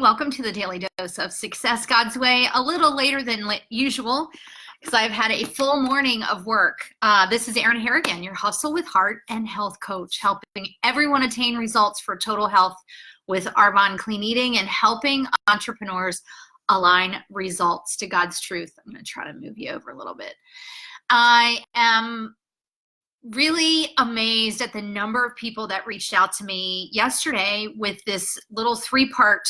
Welcome to the Daily Dose of Success God's Way. A little later than usual because I've had a full morning of work. This is Erin Harrigan, your Hustle with Heart and Health Coach, helping everyone attain results for total health with Arbonne Clean Eating and helping entrepreneurs align results to God's truth. I'm going to try to move you over a little bit. I am really amazed at the number of people that reached out to me yesterday with this little 3-part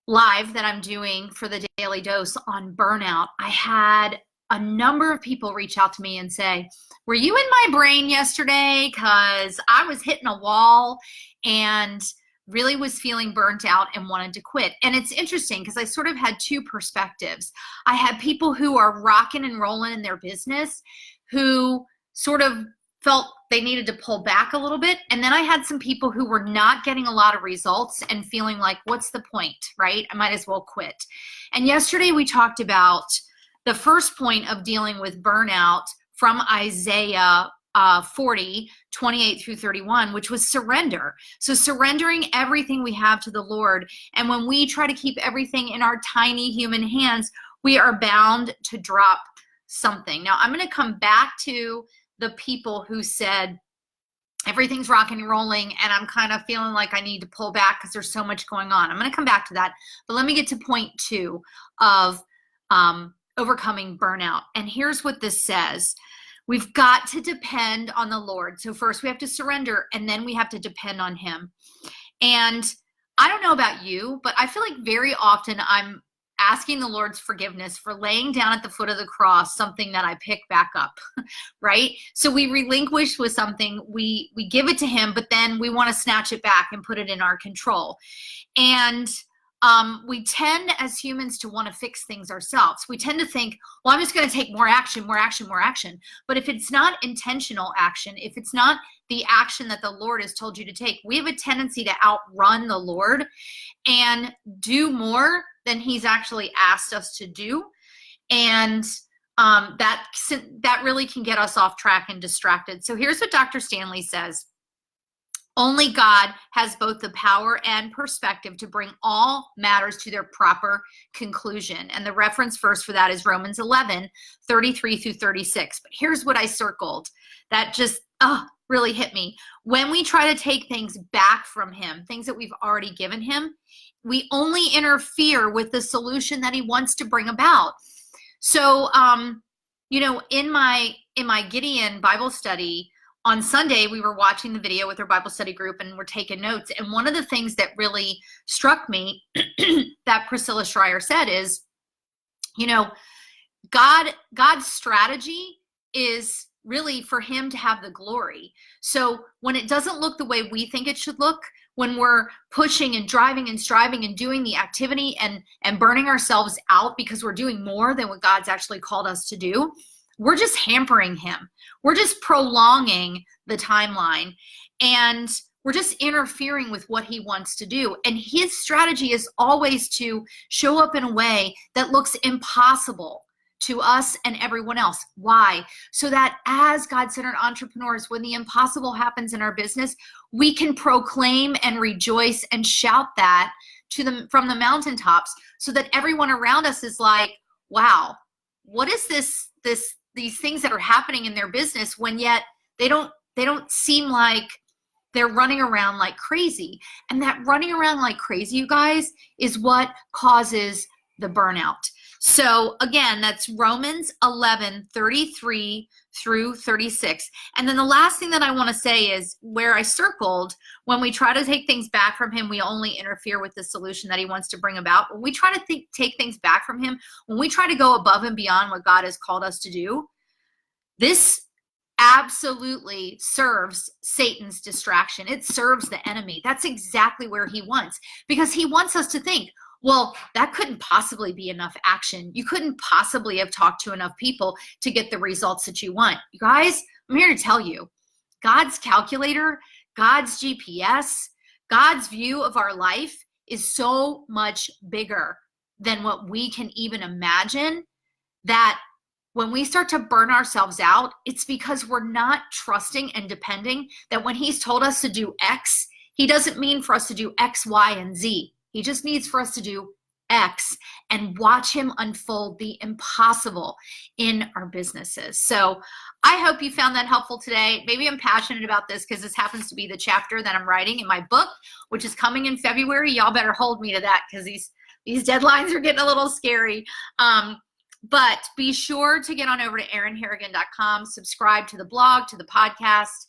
live that I'm doing for the Daily Dose on burnout. I had a number of people reach out to me and say, were you in my brain yesterday? Because I was hitting a wall and really was feeling burnt out and wanted to quit. And it's interesting because I sort of had two perspectives. I had people who are rocking and rolling in their business who sort of felt they needed to pull back a little bit. And then I had some people who were not getting a lot of results and feeling like, what's the point, right? I might as well quit. And yesterday we talked about the first point of dealing with burnout from Isaiah 40, 28 through 31, which was surrender. So surrendering everything we have to the Lord. And when we try to keep everything in our tiny human hands, we are bound to drop something. Now I'm going to come back to the people who said everything's rocking and rolling and I'm kind of feeling like I need to pull back because there's so much going on. I'm going to come back to that, but let me get to point 2 of overcoming burnout. And here's what this says. We've got to depend on the Lord. So first we have to surrender and then we have to depend on him. And I don't know about you, but I feel like very often I'm asking the Lord's forgiveness for laying down at the foot of the cross something that I pick back up, right? So we relinquish with something, we give it to him, but then we want to snatch it back and put it in our control. And we tend as humans to want to fix things ourselves. We tend to think, well, I'm just going to take more action, more action, more action. But if it's not intentional action, if it's not the action that the Lord has told you to take, we have a tendency to outrun the Lord and do more than he's actually asked us to do. And that really can get us off track and distracted. So here's what Dr. Stanley says. Only God has both the power and perspective to bring all matters to their proper conclusion. And the reference verse for that is Romans 11, 33 through 36. But here's what I circled that just really hit me. When we try to take things back from him, things that we've already given him, we only interfere with the solution that he wants to bring about. So, in my Gideon Bible study, on Sunday, we were watching the video with our Bible study group and we're taking notes. And one of the things that really struck me that Priscilla Schreier said is, God's strategy is really for him to have the glory. So when it doesn't look the way we think it should look, when we're pushing and driving and striving and doing the activity and burning ourselves out because we're doing more than what God's actually called us to do, we're just hampering him. We're just prolonging the timeline and we're just interfering with what he wants to do. And his strategy is always to show up in a way that looks impossible to us and everyone else. Why? So that as God-centered entrepreneurs, when the impossible happens in our business, we can proclaim and rejoice and shout that from the mountaintops so that everyone around us is like, wow, what is these things that are happening in their business when yet they don't seem like they're running around like crazy. And that running around like crazy, you guys, is what causes the burnout. So again, that's Romans 11, 33 through 36. And then the last thing that I want to say is where I circled, when we try to take things back from him, we only interfere with the solution that he wants to bring about. When we try to take things back from him, when we try to go above and beyond what God has called us to do, this absolutely serves Satan's distraction. It serves the enemy. That's exactly where he wants, because he wants us to think, well, that couldn't possibly be enough action. You couldn't possibly have talked to enough people to get the results that you want. You guys, I'm here to tell you, God's calculator, God's GPS, God's view of our life is so much bigger than what we can even imagine, that when we start to burn ourselves out, it's because we're not trusting and depending that when he's told us to do X, he doesn't mean for us to do X, Y, and Z. He just needs for us to do X and watch him unfold the impossible in our businesses. So I hope you found that helpful today. Maybe I'm passionate about this because this happens to be the chapter that I'm writing in my book, which is coming in February. Y'all better hold me to that because these deadlines are getting a little scary. But be sure to get on over to erinharrigan.com, subscribe to the blog, to the podcast.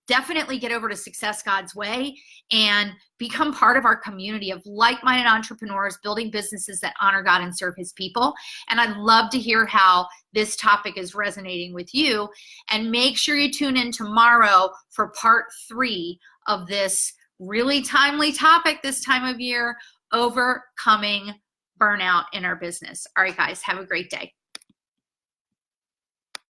Definitely get over to Success God's Way and become part of our community of like-minded entrepreneurs building businesses that honor God and serve his people. And I'd love to hear how this topic is resonating with you. And make sure you tune in tomorrow for part 3 of this really timely topic this time of year, overcoming burnout in our business. All right, guys, have a great day.